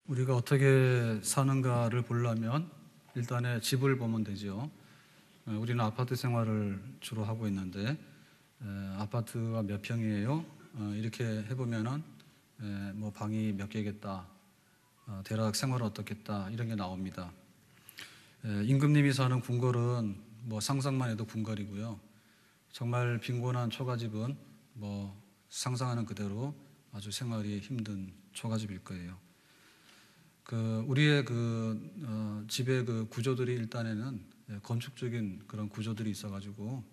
우리가 어떻게 사는가를 보려면 일단은 집을 보면 되죠. 우리는 아파트 생활을 주로 하고 있는데 아파트가 몇 평이에요? 이렇게 해보면은 뭐 방이 몇 개겠다, 대략 생활은 어떻겠다 이런 게 나옵니다. 임금님이 사는 궁궐은 뭐 상상만 해도 궁궐이고요. 정말 빈곤한 초가집은 뭐 상상하는 그대로 아주 생활이 힘든 초가집일 거예요. 우리의 집의 구조들이 일단에는 건축적인 그런 구조들이 있어가지고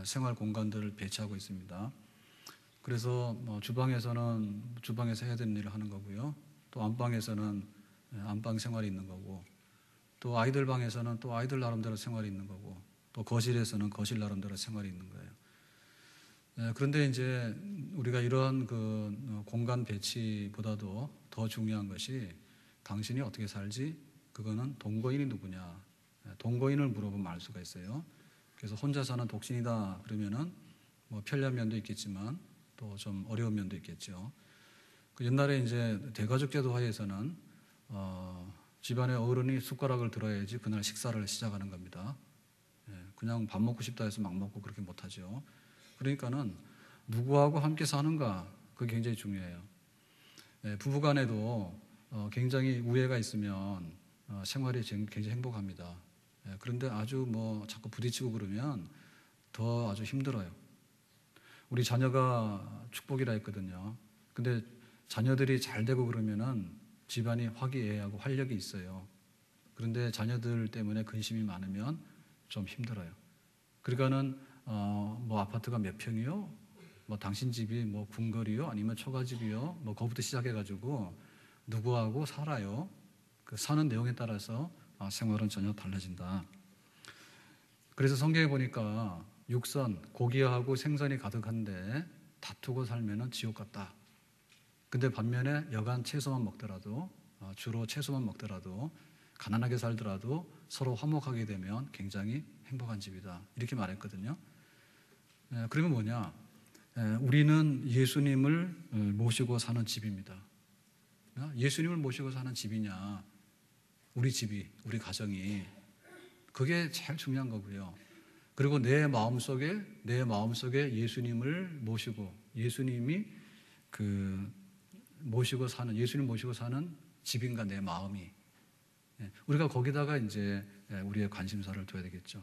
생활 공간들을 배치하고 있습니다. 그래서 주방에서는 주방에서 해야 되는 일을 하는 거고요. 또 안방에서는 안방 생활이 있는 거고, 또 아이들 방에서는 또 아이들 나름대로 생활이 있는 거고, 또 거실에서는 거실 나름대로 생활이 있는 거예요. 그런데 이제 우리가 이런 공간 배치보다도 더 중요한 것이 당신이 어떻게 살지? 그거는 동거인이 누구냐? 동거인을 물어보면 알 수가 있어요. 그래서 혼자 사는 독신이다 그러면은 뭐 편리한 면도 있겠지만 또 좀 어려운 면도 있겠죠. 옛날에 이제 대가족 제도 하에서는 집안의 어른이 숟가락을 들어야지 그날 식사를 시작하는 겁니다. 그냥 밥 먹고 싶다 해서 막 먹고 그렇게 못하죠. 그러니까는 누구하고 함께 사는가, 그게 굉장히 중요해요. 부부간에도 굉장히 우애가 있으면 생활이 굉장히 행복합니다. 그런데 아주 자꾸 부딪히고 그러면 더 아주 힘들어요. 우리 자녀가 축복이라 했거든요. 근데 자녀들이 잘 되고 그러면은 집안이 화기애애하고 활력이 있어요. 그런데 자녀들 때문에 근심이 많으면 좀 힘들어요. 그러니까는 아파트가 몇 평이요? 당신 집이 궁궐이요? 아니면 초가집이요? 거기부터 시작해가지고 누구하고 살아요? 그 사는 내용에 따라서 생활은 전혀 달라진다. 그래서 성경에 보니까 육선, 고기하고 생선이 가득한데 다투고 살면은 지옥 같다. 근데 반면에 여간 채소만 먹더라도, 주로 채소만 먹더라도, 가난하게 살더라도 서로 화목하게 되면 굉장히 행복한 집이다. 이렇게 말했거든요. 그러면 뭐냐? 우리는 예수님을 모시고 사는 집입니다. 예수님을 모시고 사는 집이냐, 우리 집이, 우리 가정이, 그게 제일 중요한 거고요. 그리고 내 마음속에 예수님을 모시고, 예수님이 예수님 모시고 사는 집인가, 내 마음이. 우리가 거기다가 이제 우리의 관심사를 둬야 되겠죠.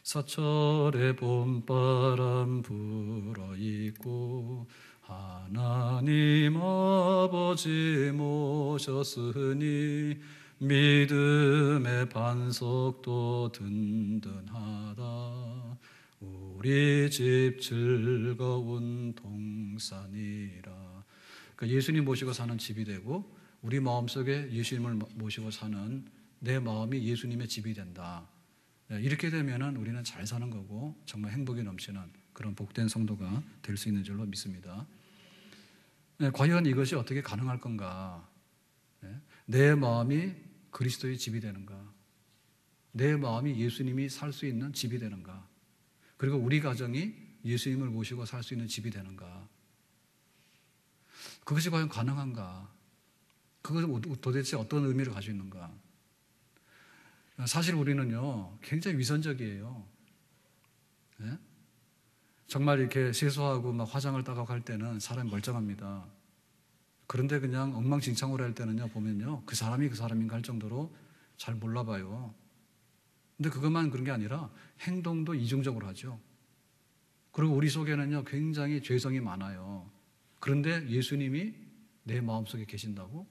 사철의 봄바람 불어있고 하나님 아버지 모셨으니 믿음의 반석도 든든하다. 우리 집 즐거운 동산이라. 그러니까 예수님 모시고 사는 집이 되고 우리 마음속에 예수님을 모시고 사는 내 마음이 예수님의 집이 된다. 이렇게 되면은 우리는 잘 사는 거고 정말 행복이 넘치는 그런 복된 성도가 될 수 있는 줄로 믿습니다. 과연 이것이 어떻게 가능할 건가? 내 마음이 그리스도의 집이 되는가? 내 마음이 예수님이 살 수 있는 집이 되는가? 그리고 우리 가정이 예수님을 모시고 살 수 있는 집이 되는가? 그것이 과연 가능한가? 그것이 도대체 어떤 의미를 가지고 있는가? 사실 우리는요, 굉장히 위선적이에요. 정말 이렇게 세수하고 막 화장을 따가고 할 때는 사람이 멀쩡합니다. 그런데 그냥 엉망진창으로 할 때는요, 보면요, 그 사람이 그 사람인가 할 정도로 잘 몰라봐요. 근데 그것만 그런 게 아니라 행동도 이중적으로 하죠. 그리고 우리 속에는요, 굉장히 죄성이 많아요. 그런데 예수님이 내 마음속에 계신다고?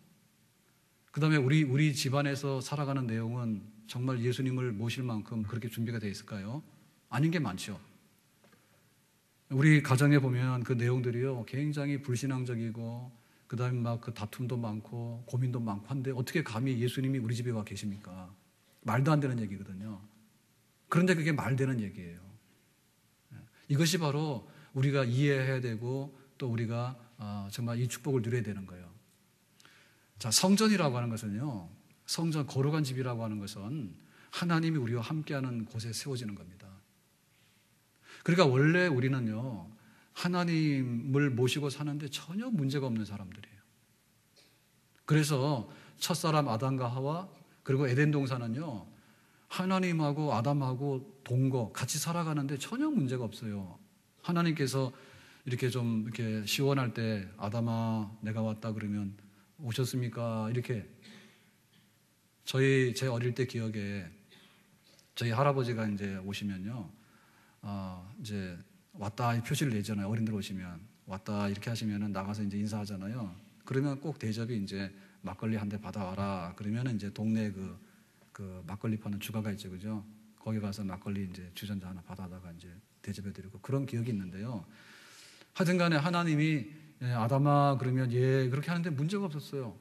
그 다음에 우리 집안에서 살아가는 내용은 정말 예수님을 모실 만큼 그렇게 준비가 되어 있을까요? 아닌 게 많죠. 우리 가정에 보면 그 내용들이요, 굉장히 불신앙적이고, 그 다음에 그 다툼도 많고, 고민도 많고 한데, 어떻게 감히 예수님이 우리 집에 와 계십니까? 말도 안 되는 얘기거든요. 그런데 그게 말되는 얘기예요. 이것이 바로 우리가 이해해야 되고, 또 우리가 정말 이 축복을 누려야 되는 거예요. 자, 성전이라고 하는 것은요, 성전, 거룩한 집이라고 하는 것은 하나님이 우리와 함께하는 곳에 세워지는 겁니다. 그러니까 원래 우리는요, 하나님을 모시고 사는데 전혀 문제가 없는 사람들이에요. 그래서 첫사람 아담과 하와 그리고 에덴 동산은요, 하나님하고 아담하고 동거 같이 살아가는데 전혀 문제가 없어요. 하나님께서 이렇게 좀 이렇게 시원할 때 아담아 내가 왔다 그러면 오셨습니까? 이렇게 제 어릴 때 기억에 저희 할아버지가 이제 오시면요, 이제 왔다 표시를 내잖아요. 어른들 오시면 왔다 이렇게 하시면은 나가서 이제 인사하잖아요. 그러면 꼭 대접이 이제 막걸리 한 대 받아와라. 그러면 이제 동네 그 막걸리 파는 주가가 있죠, 그죠? 거기 가서 막걸리 이제 주전자 하나 받아다가 이제 대접해드리고 그런 기억이 있는데요. 하여튼간에 하나님이 아담아 그러면 그렇게 하는데 문제가 없었어요.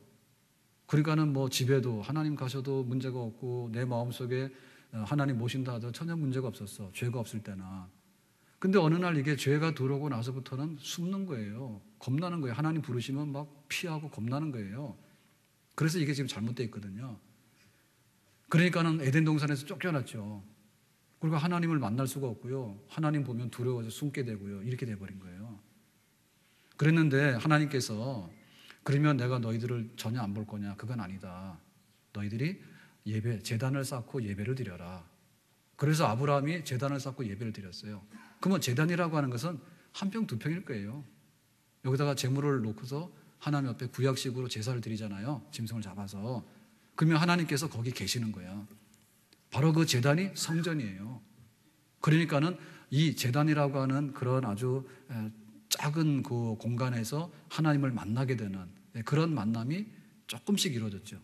그러니까는 뭐 집에도 하나님 가셔도 문제가 없고 내 마음속에 하나님 모신다 하도 전혀 문제가 없었어. 죄가 없을 때나. 근데 어느 날 이게 죄가 들어오고 나서부터는 숨는 거예요. 겁나는 거예요. 하나님 부르시면 막 피하고 겁나는 거예요. 그래서 이게 지금 잘못되어 있거든요. 그러니까는 에덴 동산에서 쫓겨났죠. 그리고 하나님을 만날 수가 없고요. 하나님 보면 두려워서 숨게 되고요. 이렇게 돼버린 거예요. 그랬는데 하나님께서 그러면 내가 너희들을 전혀 안 볼 거냐? 그건 아니다. 너희들이 제단을 쌓고 예배를 드려라. 그래서 아브라함이 제단을 쌓고 예배를 드렸어요. 그러면 제단이라고 하는 것은 한 평, 두 평일 거예요. 여기다가 제물을 놓고서 하나님 앞에 구약식으로 제사를 드리잖아요. 짐승을 잡아서. 그러면 하나님께서 거기 계시는 거야. 바로 그 제단이 성전이에요. 그러니까는 이 제단이라고 하는 그런 아주 작은 그 공간에서 하나님을 만나게 되는 그런 만남이 조금씩 이루어졌죠.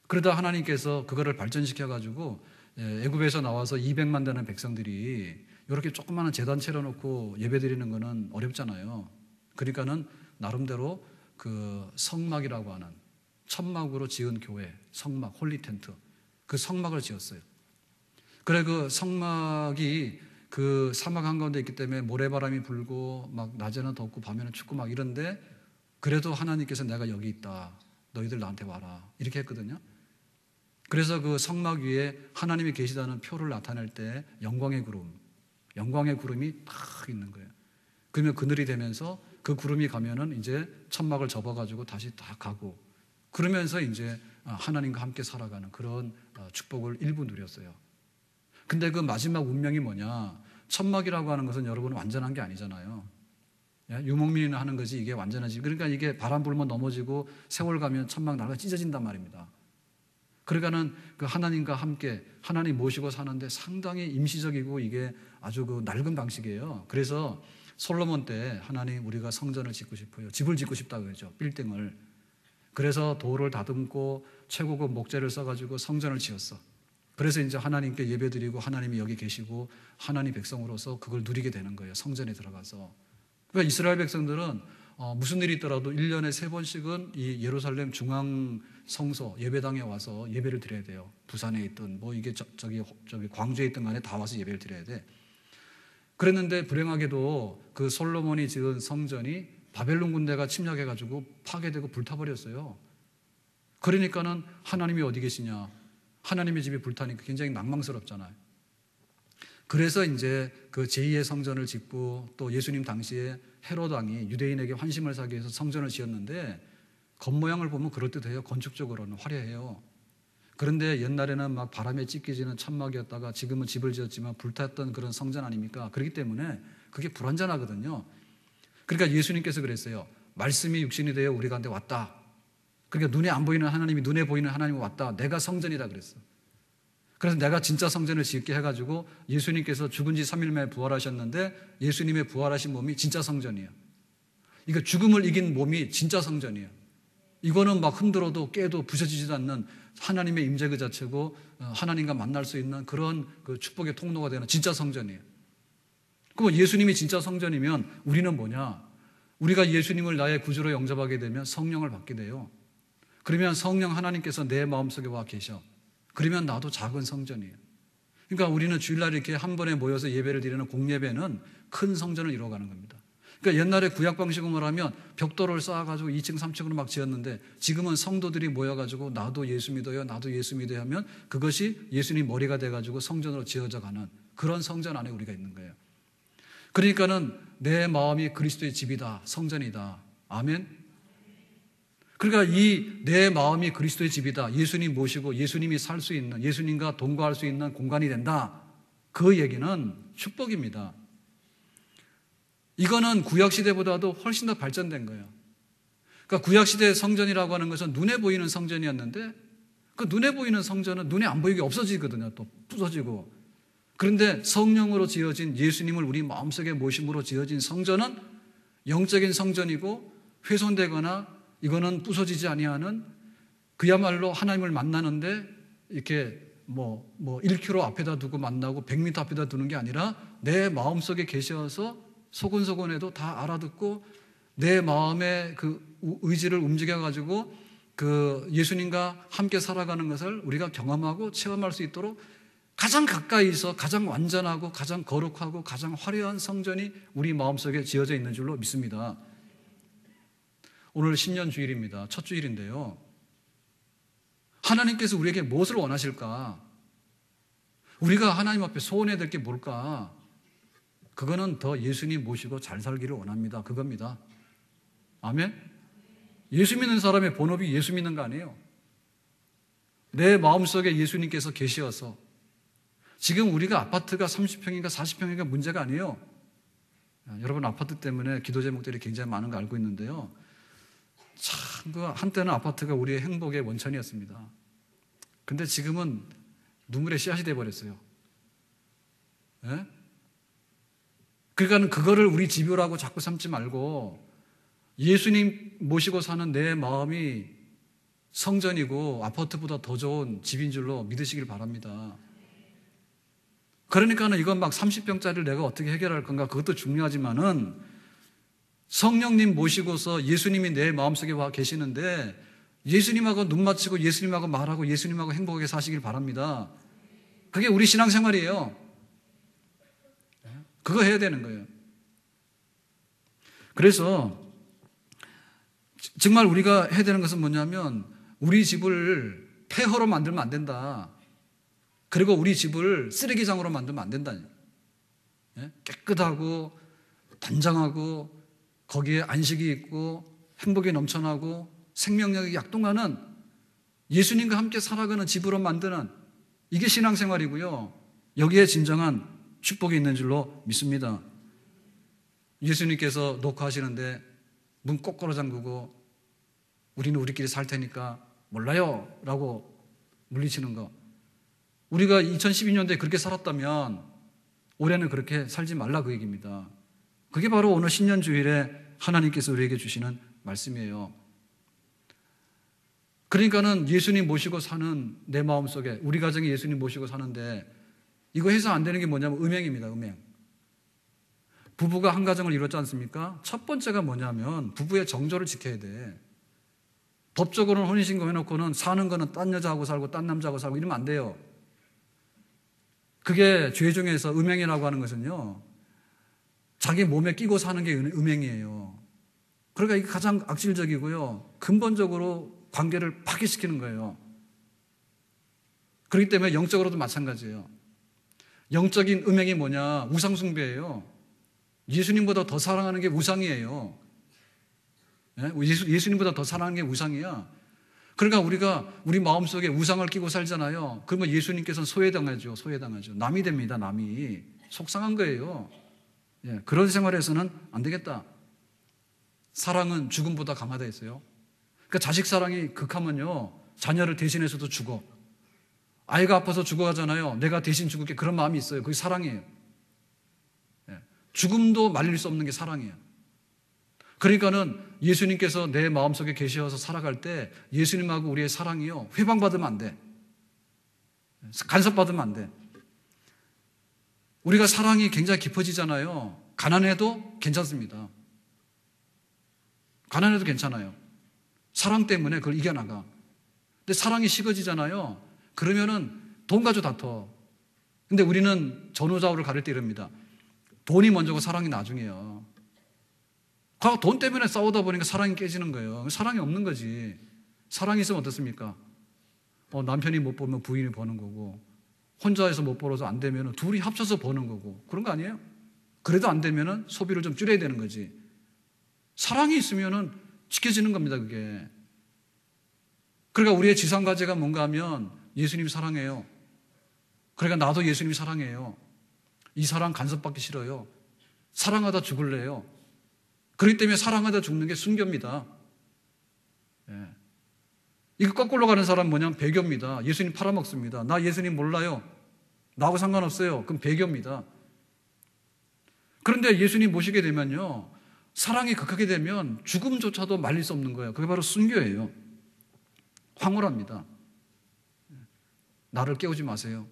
그러다 하나님께서 그거를 발전시켜 가지고 애굽에서 나와서 200만 되는 백성들이 이렇게 조그마한 제단 차려놓고 예배드리는 거는 어렵잖아요. 그러니까는 나름대로 그 성막이라고 하는 천막으로 지은 교회, 성막, 홀리 텐트, 그 성막을 지었어요. 그래 그 성막이 그 사막 한가운데 있기 때문에 모래바람이 불고 막 낮에는 덥고 밤에는 춥고 막 이런데 그래도 하나님께서 내가 여기 있다. 너희들 나한테 와라. 이렇게 했거든요. 그래서 그 성막 위에 하나님이 계시다는 표를 나타낼 때 영광의 구름이 딱 있는 거예요. 그러면 그늘이 되면서 그 구름이 가면은 이제 천막을 접어가지고 다시 딱 가고 그러면서 이제 하나님과 함께 살아가는 그런 축복을 일부 누렸어요. 근데 그 마지막 운명이 뭐냐? 천막이라고 하는 것은 여러분 완전한 게 아니잖아요. 유목민이나 하는 것이 이게 완전하지. 그러니까 이게 바람 불면 넘어지고 세월 가면 천막 나가 찢어진단 말입니다. 그러니까는 그 하나님과 함께 하나님 모시고 사는데 상당히 임시적이고 이게 아주 그 낡은 방식이에요. 그래서 솔로몬 때 하나님 우리가 성전을 짓고 싶어요. 집을 짓고 싶다고 그러죠. 빌딩을. 그래서 돌을 다듬고 최고급 목재를 써가지고 성전을 지었어. 그래서 이제 하나님께 예배드리고 하나님이 여기 계시고 하나님 백성으로서 그걸 누리게 되는 거예요. 성전에 들어가서. 그러니까 이스라엘 백성들은 무슨 일이 있더라도 1년에 3번씩은 이 예루살렘 중앙 성소 예배당에 와서 예배를 드려야 돼요. 부산에 있든 뭐 이게 저기 광주에 있든 간에 다 와서 예배를 드려야 돼. 그랬는데 불행하게도 그 솔로몬이 지은 성전이 바벨론 군대가 침략해가지고 파괴되고 불타버렸어요. 그러니까는 하나님이 어디 계시냐? 하나님의 집이 불타니까 굉장히 낭망스럽잖아요. 그래서 이제 그 제2의 성전을 짓고 또 예수님 당시에 헤롯 왕이 유대인에게 환심을 사기 위해서 성전을 지었는데 겉모양을 보면 그럴듯해요. 건축적으로는 화려해요. 그런데 옛날에는 막 바람에 찢기지는 천막이었다가 지금은 집을 지었지만 불탔던 그런 성전 아닙니까? 그렇기 때문에 그게 불완전하거든요. 그러니까 예수님께서 그랬어요. 말씀이 육신이 되어 우리 가운데 왔다. 그러니까 눈에 안 보이는 하나님이 눈에 보이는 하나님이 왔다. 내가 성전이다 그랬어. 그래서 내가 진짜 성전을 짓게 해가지고 예수님께서 죽은 지 3일 만에 부활하셨는데 예수님의 부활하신 몸이 진짜 성전이에요. 이거 죽음을 이긴 몸이 진짜 성전이에요. 이거는 막 흔들어도 깨도 부서지지도 않는 하나님의 임재 그 자체고 하나님과 만날 수 있는 그런 그 축복의 통로가 되는 진짜 성전이에요. 그럼 예수님이 진짜 성전이면 우리는 뭐냐? 우리가 예수님을 나의 구주로 영접하게 되면 성령을 받게 돼요. 그러면 성령 하나님께서 내 마음속에 와 계셔. 그러면 나도 작은 성전이에요. 그러니까 우리는 주일날 이렇게 한 번에 모여서 예배를 드리는 공예배는 큰 성전을 이루어가는 겁니다. 그러니까 옛날에 구약 방식으로 하면 벽돌을 쌓아가지고 2층, 3층으로 막 지었는데 지금은 성도들이 모여가지고 나도 예수 믿어요, 나도 예수 믿어요 하면 그것이 예수님 머리가 돼가지고 성전으로 지어져 가는 그런 성전 안에 우리가 있는 거예요. 그러니까는 내 마음이 그리스도의 집이다, 성전이다. 아멘. 그러니까 이 내 마음이 그리스도의 집이다. 예수님 모시고 예수님이 살 수 있는, 예수님과 동거할 수 있는 공간이 된다. 그 얘기는 축복입니다. 이거는 구약시대보다도 훨씬 더 발전된 거예요. 그러니까 구약시대의 성전이라고 하는 것은 눈에 보이는 성전이었는데 그 눈에 보이는 성전은 눈에 안 보이게 없어지거든요. 또 부서지고. 그런데 성령으로 지어진 예수님을 우리 마음속에 모심으로 지어진 성전은 영적인 성전이고 훼손되거나 이거는 부서지지 아니하는 그야말로 하나님을 만나는데 이렇게 뭐 1km 앞에다 두고 만나고 100m 앞에다 두는 게 아니라 내 마음속에 계셔서 소곤소곤해도 다 알아듣고 내 마음의 그 의지를 움직여가지고 그 예수님과 함께 살아가는 것을 우리가 경험하고 체험할 수 있도록 가장 가까이서 가장 완전하고 가장 거룩하고 가장 화려한 성전이 우리 마음속에 지어져 있는 줄로 믿습니다. 오늘 신년 주일입니다. 첫 주일인데요. 하나님께서 우리에게 무엇을 원하실까? 우리가 하나님 앞에 소원해야 될 게 뭘까? 그거는 더 예수님 모시고 잘 살기를 원합니다. 그겁니다. 아멘? 예수 믿는 사람의 본업이 예수 믿는 거 아니에요. 내 마음속에 예수님께서 계시어서 지금 우리가 아파트가 30평인가 40평인가 문제가 아니에요. 여러분 아파트 때문에 기도 제목들이 굉장히 많은 거 알고 있는데요. 참, 한때는 아파트가 우리의 행복의 원천이었습니다. 근데 지금은 눈물의 씨앗이 되어버렸어요. 예? 그러니까 그거를 우리 집요라고 자꾸 삼지 말고 예수님 모시고 사는 내 마음이 성전이고 아파트보다 더 좋은 집인 줄로 믿으시길 바랍니다. 그러니까는 이건 막 30평짜리를 내가 어떻게 해결할 건가 그것도 중요하지만은 성령님 모시고서 예수님이 내 마음속에 와 계시는데 예수님하고 눈 맞추고 예수님하고 말하고 예수님하고 행복하게 사시길 바랍니다. 그게 우리 신앙생활이에요. 그거 해야 되는 거예요. 그래서 정말 우리가 해야 되는 것은 뭐냐면 우리 집을 폐허로 만들면 안 된다. 그리고 우리 집을 쓰레기장으로 만들면 안 된다. 깨끗하고 단장하고 거기에 안식이 있고 행복이 넘쳐나고 생명력이 약동하는 예수님과 함께 살아가는 집으로 만드는 이게 신앙생활이고요. 여기에 진정한 축복이 있는 줄로 믿습니다. 예수님께서 녹화하시는데 문 거꾸로 잠그고 우리는 우리끼리 살 테니까 몰라요 라고 물리치는 거. 우리가 2012년도에 그렇게 살았다면 올해는 그렇게 살지 말라 그 얘기입니다. 그게 바로 오늘 신년주일에 하나님께서 우리에게 주시는 말씀이에요. 그러니까는 예수님 모시고 사는 내 마음속에 우리 가정이 예수님 모시고 사는데 이거 해서 안 되는 게 뭐냐면 음행입니다. 음행. 부부가 한 가정을 이뤘지 않습니까? 첫 번째가 뭐냐면 부부의 정조를 지켜야 돼. 법적으로는 혼인신고 해놓고는 사는 거는 딴 여자하고 살고 딴 남자하고 살고 이러면 안 돼요. 그게 죄 중에서 음행이라고 하는 것은요. 자기 몸에 끼고 사는 게 음행이에요. 그러니까 이게 가장 악질적이고요. 근본적으로 관계를 파괴시키는 거예요. 그렇기 때문에 영적으로도 마찬가지예요. 영적인 음행이 뭐냐? 우상숭배예요. 예수님보다 더 사랑하는 게 우상이에요. 예수님보다 더 사랑하는 게 우상이야. 그러니까 우리가 우리 마음속에 우상을 끼고 살잖아요. 그러면 예수님께서는 소외당하죠. 소외당하죠. 남이 됩니다. 남이. 속상한 거예요. 그런 생활에서는 안 되겠다. 사랑은 죽음보다 강하다 했어요. 그러니까 자식 사랑이 극하면요. 자녀를 대신해서도 죽어. 아이가 아파서 죽어가잖아요. 내가 대신 죽을게. 그런 마음이 있어요. 그게 사랑이에요. 죽음도 말릴 수 없는 게 사랑이에요. 그러니까는 예수님께서 내 마음속에 계셔서 살아갈 때 예수님하고 우리의 사랑이요. 회방받으면 안 돼. 간섭받으면 안 돼. 우리가 사랑이 굉장히 깊어지잖아요. 가난해도 괜찮습니다. 가난해도 괜찮아요. 사랑 때문에 그걸 이겨나가. 근데 사랑이 식어지잖아요. 그러면은 돈 가지고 다퉈. 근데 우리는 전후좌우를 가릴 때 이럽니다. 돈이 먼저고 사랑이 나중이에요. 돈 때문에 싸우다 보니까 사랑이 깨지는 거예요. 사랑이 없는 거지. 사랑이 있으면 어떻습니까? 남편이 못 벌면 부인이 버는 거고, 혼자해서 못 벌어서 안 되면 둘이 합쳐서 버는 거고, 그런 거 아니에요? 그래도 안 되면 소비를 좀 줄여야 되는 거지. 사랑이 있으면 지켜지는 겁니다, 그게. 그러니까 우리의 지상과제가 뭔가 하면 예수님 사랑해요. 그러니까 나도 예수님 사랑해요. 이 사랑 간섭받기 싫어요. 사랑하다 죽을래요. 그렇기 때문에 사랑하다 죽는 게 순교입니다. 예. 이거 거꾸로 가는 사람 뭐냐면 배교입니다. 예수님 팔아먹습니다. 나 예수님 몰라요. 나하고 상관없어요. 그럼 배교입니다. 그런데 예수님 모시게 되면요, 사랑이 극하게 되면 죽음조차도 말릴 수 없는 거예요. 그게 바로 순교예요. 황홀합니다. 나를 깨우지 마세요.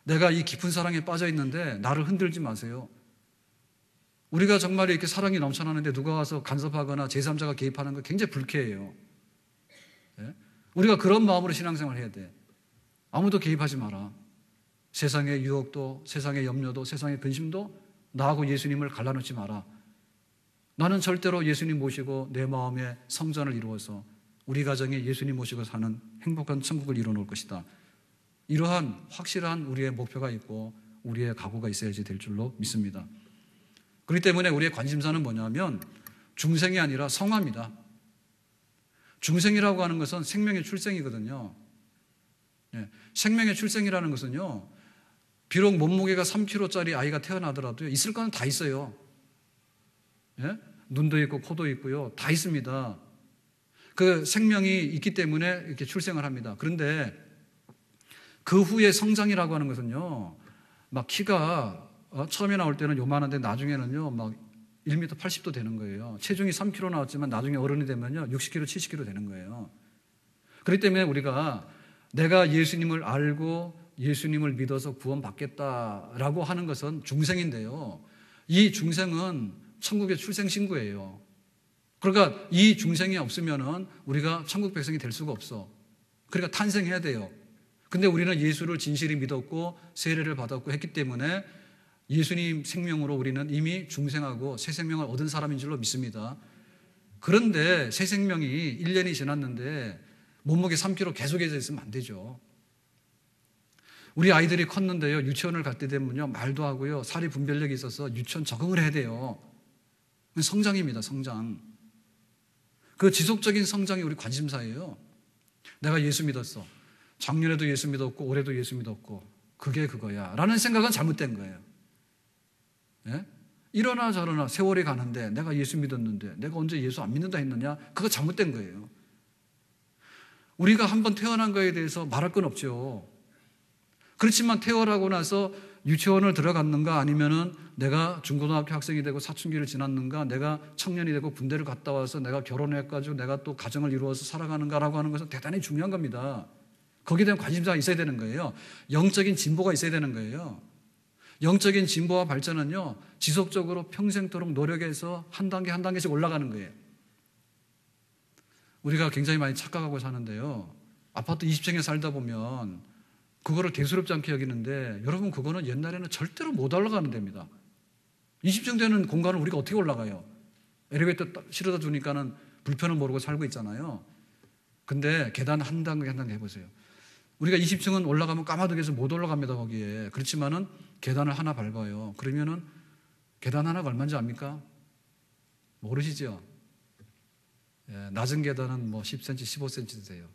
내가 이 깊은 사랑에 빠져 있는데 나를 흔들지 마세요. 우리가 정말 이렇게 사랑이 넘쳐나는데 누가 와서 간섭하거나 제3자가 개입하는 거 굉장히 불쾌해요. 예? 우리가 그런 마음으로 신앙생활 해야 돼. 아무도 개입하지 마라. 세상의 유혹도, 세상의 염려도, 세상의 근심도 나하고 예수님을 갈라놓지 마라. 나는 절대로 예수님 모시고 내 마음의 성전을 이루어서 우리 가정에 예수님 모시고 사는 행복한 천국을 이루어놓을 것이다. 이러한 확실한 우리의 목표가 있고 우리의 각오가 있어야지 될 줄로 믿습니다. 그렇기 때문에 우리의 관심사는 뭐냐면 중생이 아니라 성화입니다. 중생이라고 하는 것은 생명의 출생이거든요. 예, 생명의 출생이라는 것은요, 비록 몸무게가 3kg짜리 아이가 태어나더라도 있을 거는 다 있어요. 예? 눈도 있고 코도 있고요. 다 있습니다. 그 생명이 있기 때문에 이렇게 출생을 합니다. 그런데 그 후에 성장이라고 하는 것은요, 막 키가 처음에 나올 때는 요만한데 나중에는요, 막 1m 80도 되는 거예요. 체중이 3kg 나왔지만 나중에 어른이 되면요, 60kg, 70kg 되는 거예요. 그렇기 때문에 우리가 내가 예수님을 알고 예수님을 믿어서 구원받겠다라고 하는 것은 중생인데요. 이 중생은 천국의 출생 신고예요. 그러니까 이 중생이 없으면은 우리가 천국 백성이 될 수가 없어. 그러니까 탄생해야 돼요. 근데 우리는 예수를 진실히 믿었고 세례를 받았고 했기 때문에 예수님 생명으로 우리는 이미 중생하고 새 생명을 얻은 사람인 줄로 믿습니다. 그런데 새 생명이 1년이 지났는데 몸무게 3kg 계속해서 있으면 안 되죠. 우리 아이들이 컸는데요, 유치원을 갈 때 되면요, 말도 하고요, 사리 분별력이 있어서 유치원 적응을 해야 돼요. 성장입니다, 성장. 그 지속적인 성장이 우리 관심사예요. 내가 예수 믿었어. 작년에도 예수 믿었고 올해도 예수 믿었고 그게 그거야 라는 생각은 잘못된 거예요. 예? 이러나 저러나 세월이 가는데 내가 예수 믿었는데 내가 언제 예수 안 믿는다 했느냐? 그거 잘못된 거예요. 우리가 한번 태어난 거에 대해서 말할 건 없죠. 그렇지만 태어나고 나서 유치원을 들어갔는가, 아니면은 내가 중고등학교 학생이 되고 사춘기를 지났는가, 내가 청년이 되고 군대를 갔다 와서 내가 결혼해가지고 내가 또 가정을 이루어서 살아가는가라고 하는 것은 대단히 중요한 겁니다. 거기에 대한 관심사가 있어야 되는 거예요. 영적인 진보가 있어야 되는 거예요. 영적인 진보와 발전은요, 지속적으로 평생토록 노력해서 한 단계 한 단계씩 올라가는 거예요. 우리가 굉장히 많이 착각하고 사는데요, 아파트 20층에 살다 보면 그거를 대수롭지 않게 여기는데, 여러분 그거는 옛날에는 절대로 못 올라가는 데입니다. 20층 되는 공간을 우리가 어떻게 올라가요? 엘리베이터 실어다 주니까는 불편을 모르고 살고 있잖아요. 근데 계단 한 단계 한 단계 해보세요. 우리가 20층은 올라가면 까마득해서 못 올라갑니다, 거기에. 그렇지만은 계단을 하나 밟아요. 그러면은 계단 하나가 얼마인지 압니까? 모르시죠? 예, 낮은 계단은 뭐 10cm, 15cm 돼요.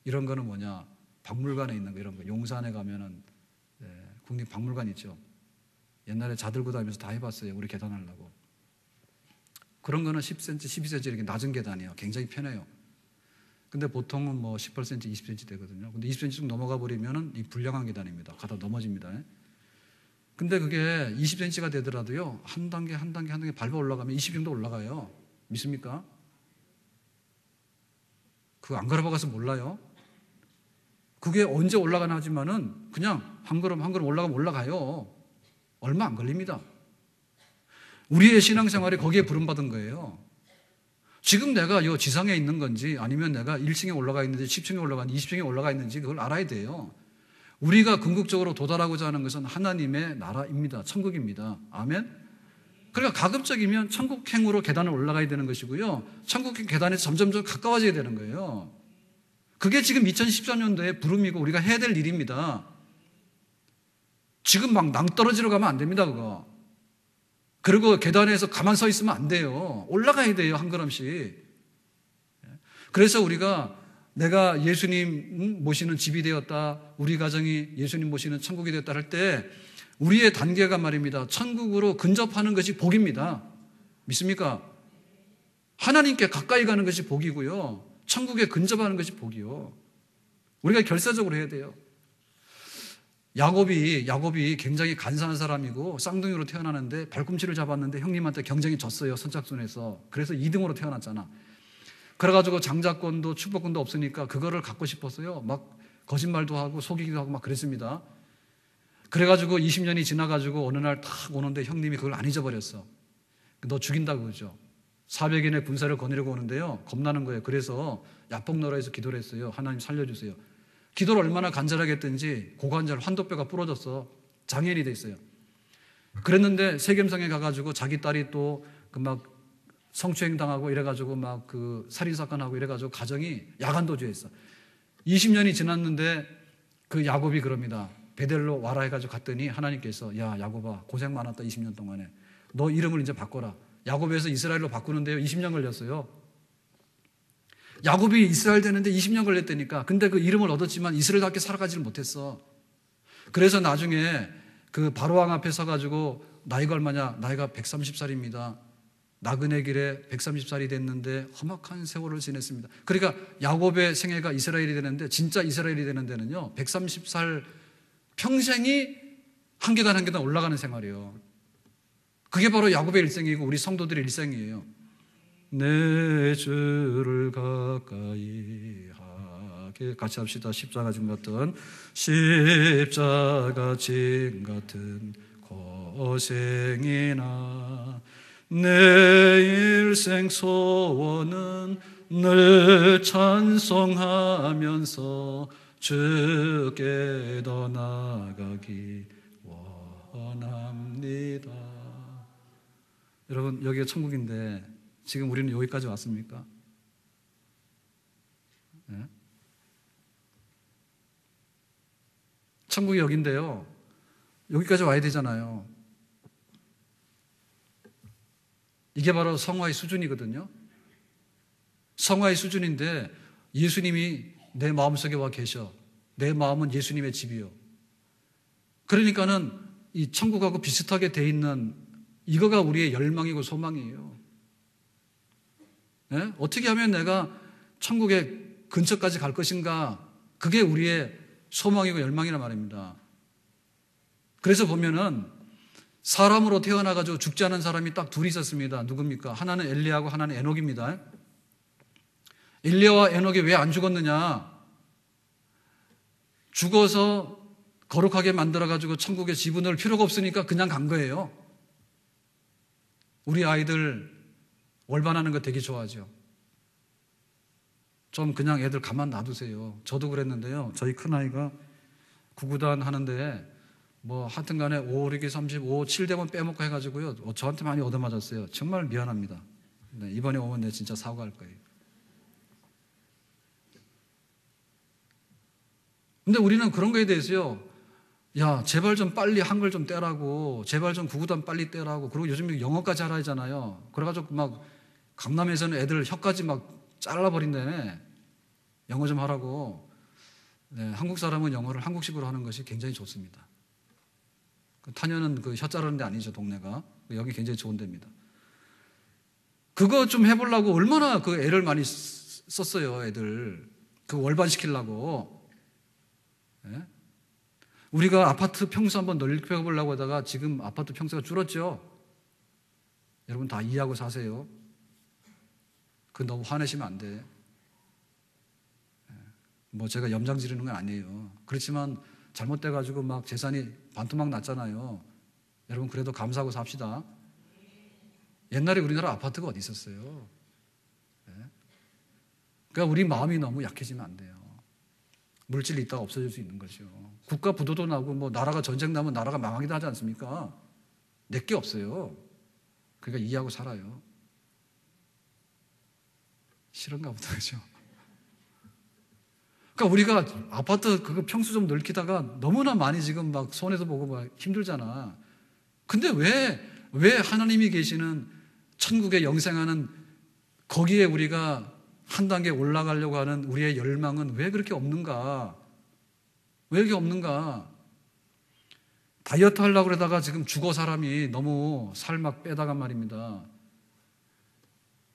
이런 거는 뭐냐? 박물관에 있는 거, 이런 거. 용산에 가면은 국립박물관 있죠. 옛날에 자 들고 다니면서 다 해봤어요. 우리 계단 하려고. 그런 거는 10cm, 12cm 이렇게 낮은 계단이에요. 굉장히 편해요. 근데 보통은 뭐 18cm, 20cm 되거든요. 근데 20cm 쭉 넘어가 버리면은 이 불량한 계단입니다. 가다 넘어집니다. 근데 그게 20cm가 되더라도요, 한 단계 한 단계 한 단계 밟아 올라가면 20 정도 올라가요. 믿습니까? 그거 안 걸어봐 가서 몰라요. 그게 언제 올라가나 하지만은 그냥 한 걸음 한 걸음 올라가면 올라가요. 얼마 안 걸립니다. 우리의 신앙생활이 거기에 부름받은 거예요. 지금 내가 이 지상에 있는 건지 아니면 내가 1층에 올라가 있는지 10층에 올라가 있는지 20층에 올라가 있는지 그걸 알아야 돼요. 우리가 궁극적으로 도달하고자 하는 것은 하나님의 나라입니다. 천국입니다. 아멘. 그러니까 가급적이면 천국행으로 계단을 올라가야 되는 것이고요, 천국행 계단에서 점점 가까워져야 되는 거예요. 그게 지금 2014년도에 부름이고 우리가 해야 될 일입니다. 지금 막 낭떠러지로 가면 안 됩니다, 그거. 그리고 계단에서 가만 서 있으면 안 돼요. 올라가야 돼요, 한 걸음씩. 그래서 우리가 내가 예수님 모시는 집이 되었다, 우리 가정이 예수님 모시는 천국이 되었다 할 때 우리의 단계가 말입니다. 천국으로 근접하는 것이 복입니다. 믿습니까? 하나님께 가까이 가는 것이 복이고요. 천국에 근접하는 것이 복이요. 우리가 결사적으로 해야 돼요. 야곱이 굉장히 간사한 사람이고 쌍둥이로 태어나는데 발꿈치를 잡았는데 형님한테 경쟁이 졌어요. 선착순에서. 그래서 2등으로 태어났잖아. 그래가지고 장자권도 축복권도 없으니까 그거를 갖고 싶었어요. 막 거짓말도 하고 속이기도 하고 막 그랬습니다. 그래가지고 20년이 지나가지고 어느 날 탁 오는데 형님이 그걸 안 잊어버렸어. 너 죽인다고 그러죠. 400인의 군사를 거느리고 오는데요. 겁나는 거예요. 그래서 야복너라에서 기도를 했어요. 하나님 살려주세요. 기도를 얼마나 간절하게 했든지 고관절 환도뼈가 부러졌어. 장애인이 돼 있어요. 그랬는데 세겜성에 가가지고 자기 딸이 또 그 막 성추행 당하고 이래가지고 막 그 살인사건하고 이래가지고 가정이 야간도주했어. 20년이 지났는데 그 야곱이 그럽니다. 베델로 와라 해가지고 갔더니 하나님께서 야 야곱아 고생 많았다 20년 동안에 너 이름을 이제 바꿔라. 야곱에서 이스라엘로 바꾸는데요 20년 걸렸어요. 야곱이 이스라엘 되는데 20년 걸렸다니까. 근데 그 이름을 얻었지만 이스라엘답게 살아가지를 못했어. 그래서 나중에 그 바로왕 앞에 서가지고 나이가 얼마냐? 나이가 130살입니다. 나그네 길에 130살이 됐는데 험악한 세월을 지냈습니다. 그러니까 야곱의 생애가 이스라엘이 되는데 진짜 이스라엘이 되는 데는요 130살 평생이 한 계단 한 계단 올라가는 생활이에요. 그게 바로 야곱의 일생이고 우리 성도들의 일생이에요. 내 주를 가까이 하게 같이 합시다. 십자가 진 같은 십자가 진 같은 고생이나 내 일생 소원은 늘 찬송하면서 주께 더 나아가기 원합니다. 여러분 여기가 천국인데 지금 우리는 여기까지 왔습니까? 네? 천국이 여긴데요. 여기까지 와야 되잖아요. 이게 바로 성화의 수준이거든요. 성화의 수준인데 예수님이 내 마음속에 와 계셔. 내 마음은 예수님의 집이요. 그러니까는 이 천국하고 비슷하게 돼 있는 이거가 우리의 열망이고 소망이에요. 네? 어떻게 하면 내가 천국의 근처까지 갈 것인가? 그게 우리의 소망이고 열망이란 말입니다. 그래서 보면은 사람으로 태어나가지고 죽지 않은 사람이 딱 둘이 있었습니다. 누굽니까? 하나는 엘리야하고 하나는 에녹입니다. 엘리야와 에녹이 왜 안 죽었느냐? 죽어서 거룩하게 만들어가지고 천국에 지분 넣을 필요가 없으니까 그냥 간 거예요. 우리 아이들 월반하는 거 되게 좋아하죠. 좀 그냥 애들 가만 놔두세요. 저도 그랬는데요. 저희 큰아이가 구구단 하는데 뭐 하여튼 간에 5, 6, 35, 7대만 빼먹고 해가지고요. 저한테 많이 얻어맞았어요. 정말 미안합니다. 네, 이번에 오면 내가 진짜 사과할 거예요. 근데 우리는 그런 거에 대해서요. 야, 제발 좀 빨리 한글 좀 떼라고, 제발 좀 구구단 빨리 떼라고, 그리고 요즘 영어까지 하라 하잖아요. 그래가지고 막 강남에서는 애들 혀까지 막 잘라버린다네. 영어 좀 하라고. 네, 한국 사람은 영어를 한국식으로 하는 것이 굉장히 좋습니다. 타녀는 그 혀 자르는 데 아니죠, 동네가. 여기 굉장히 좋은 데입니다. 그거 좀 해보려고 얼마나 그 애를 많이 썼어요, 애들. 그 월반시키려고. 네? 우리가 아파트 평수 한번 넓혀보려고 하다가 지금 아파트 평수가 줄었죠? 여러분 다 이해하고 사세요. 그 너무 화내시면 안 돼. 뭐 제가 염장 지르는 건 아니에요. 그렇지만 잘못돼가지고 막 재산이 반토막 났잖아요. 여러분 그래도 감사하고 삽시다. 옛날에 우리나라 아파트가 어디 있었어요? 그러니까 우리 마음이 너무 약해지면 안 돼요. 물질이 있다가 없어질 수 있는 거죠. 국가 부도도 나고 뭐 나라가 전쟁 나면 나라가 망하기도 하지 않습니까? 내게 없어요. 그러니까 이해하고 살아요. 싫은가 보다, 그죠? 그러니까 우리가 아파트 그거 평수 좀 넓히다가 너무나 많이 지금 막 손해서 보고 막 힘들잖아. 근데 왜 하나님이 계시는 천국에 영생하는 거기에 우리가 한 단계 올라가려고 하는 우리의 열망은 왜 그렇게 없는가? 왜 이렇게 없는가? 다이어트 하려고 그러다가 지금 죽어 사람이 너무 살 막 빼다가 말입니다.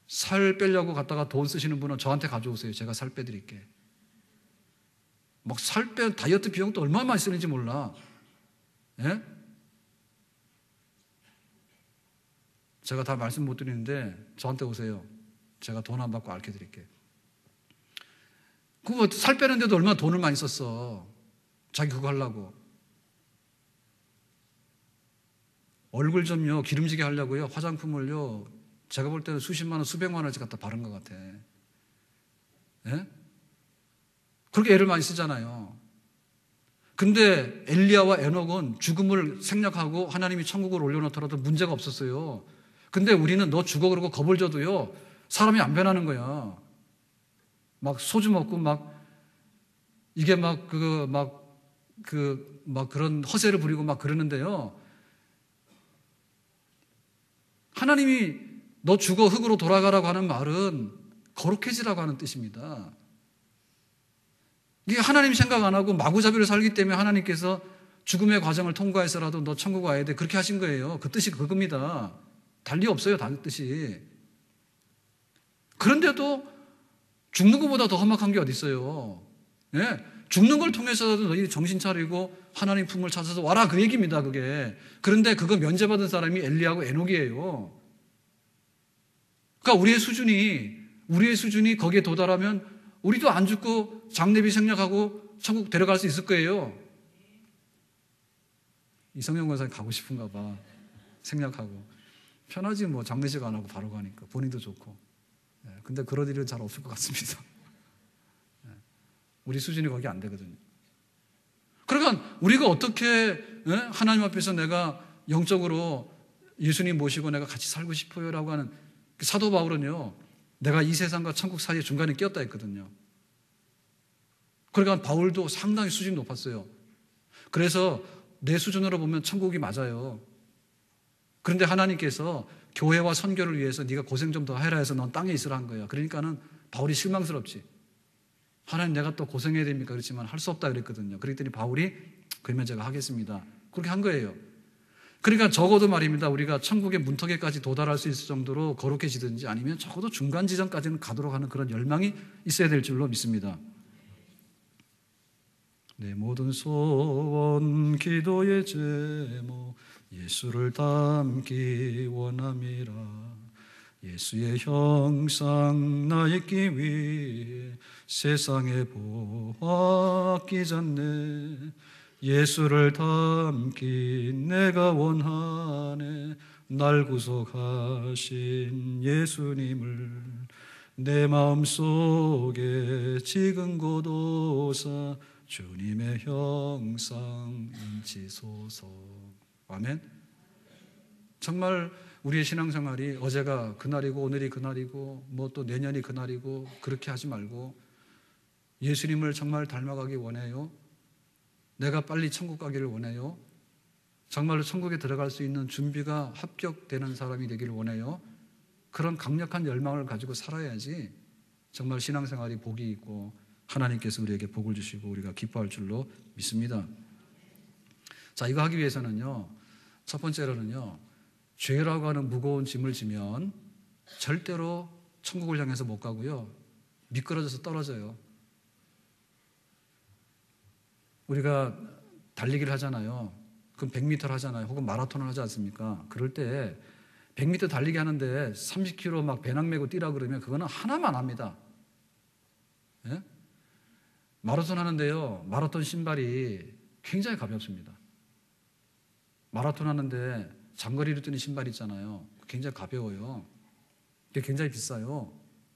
살 빼려고 갔다가 돈 쓰시는 분은 저한테 가져오세요. 제가 살 빼드릴게. 막 살 빼 다이어트 비용도 얼마나 많이 쓰는지 몰라. 예? 제가 다 말씀 못 드리는데 저한테 오세요. 제가 돈 안 받고 알려 드릴게. 그거 살 빼는데도 얼마나 돈을 많이 썼어. 자기 그거 하려고. 얼굴 좀요 기름지게 하려고요 화장품을요 제가 볼 때는 수십만 원 수백만 원씩 갖다 바른 것 같아. 예? 그렇게 애를 많이 쓰잖아요. 근데 엘리야와 에녹은 죽음을 생략하고 하나님이 천국을 올려놓더라도 문제가 없었어요. 근데 우리는 너 죽어 그러고 겁을 줘도요 사람이 안 변하는 거야. 막 소주 먹고 막 이게 막 그런 허세를 부리고 막 그러는데요. 하나님이 너 죽어 흙으로 돌아가라고 하는 말은 거룩해지라고 하는 뜻입니다. 이게 하나님 생각 안 하고 마구잡이로 살기 때문에 하나님께서 죽음의 과정을 통과해서라도 너 천국 와야 돼 그렇게 하신 거예요. 그 뜻이 그겁니다. 달리 없어요. 다른 뜻이. 그런데도 죽는 것보다 더 험악한 게 어디 있어요. 예? 죽는 걸 통해서라도 너희 정신 차리고 하나님 품을 찾아서 와라 그 얘기입니다. 그게. 그런데 그거 면제받은 사람이 엘리야하고 에녹이에요. 그러니까 우리의 수준이 거기에 도달하면 우리도 안 죽고 장례비 생략하고 천국 데려갈 수 있을 거예요. 이성영 권사님 가고 싶은가 봐. 생략하고. 편하지 뭐 장례식 안 하고 바로 가니까 본인도 좋고. 근데 그런 일은 잘 없을 것 같습니다. 우리 수준이 거기 안 되거든요. 그러니까 우리가 어떻게 하나님 앞에서 내가 영적으로 예수님 모시고 내가 같이 살고 싶어요라고 하는 사도 바울은요. 내가 이 세상과 천국 사이에 중간에 끼었다 했거든요. 그러니까 바울도 상당히 수준이 높았어요. 그래서 내 수준으로 보면 천국이 맞아요. 그런데 하나님께서 교회와 선교를 위해서 네가 고생 좀 더 해라 해서 넌 땅에 있으라 한 거야. 그러니까는 바울이 실망스럽지. 하나님 내가 또 고생해야 됩니까? 그렇지만 할 수 없다 그랬거든요. 그랬더니 바울이 그러면 제가 하겠습니다. 그렇게 한 거예요. 그러니까 적어도 말입니다. 우리가 천국의 문턱에까지 도달할 수 있을 정도로 거룩해지든지 아니면 적어도 중간 지점까지는 가도록 하는 그런 열망이 있어야 될 줄로 믿습니다. 내 모든 소원 기도의 제목 예수를 닮기 원함이라. 예수의 형상 나 잊기 위해 세상에 보았기 전에 예수를 닮기 내가 원하네. 날 구속하신 예수님을 내 마음속에 지금 고도사 주님의 형상 인치소서. 아멘. 정말 우리의 신앙생활이 어제가 그날이고 오늘이 그날이고 뭐 또 내년이 그날이고 그렇게 하지 말고 예수님을 정말 닮아가기 원해요. 내가 빨리 천국 가기를 원해요. 정말로 천국에 들어갈 수 있는 준비가 합격되는 사람이 되기를 원해요. 그런 강력한 열망을 가지고 살아야지 정말 신앙생활이 복이 있고 하나님께서 우리에게 복을 주시고 우리가 기뻐할 줄로 믿습니다. 자, 이거 하기 위해서는요. 첫 번째로는요. 죄라고 하는 무거운 짐을 지면 절대로 천국을 향해서 못 가고요. 미끄러져서 떨어져요. 우리가 달리기를 하잖아요. 그럼 100m를 하잖아요. 혹은 마라톤을 하지 않습니까? 그럴 때 100m 달리기 하는데 30km 막 배낭 메고 뛰라 그러면 그거는 하나만 합니다. 예? 마라톤 하는데요. 마라톤 신발이 굉장히 가볍습니다. 마라톤 하는데 장거리로 뛰는 신발 있잖아요. 굉장히 가벼워요. 그게 굉장히 비싸요.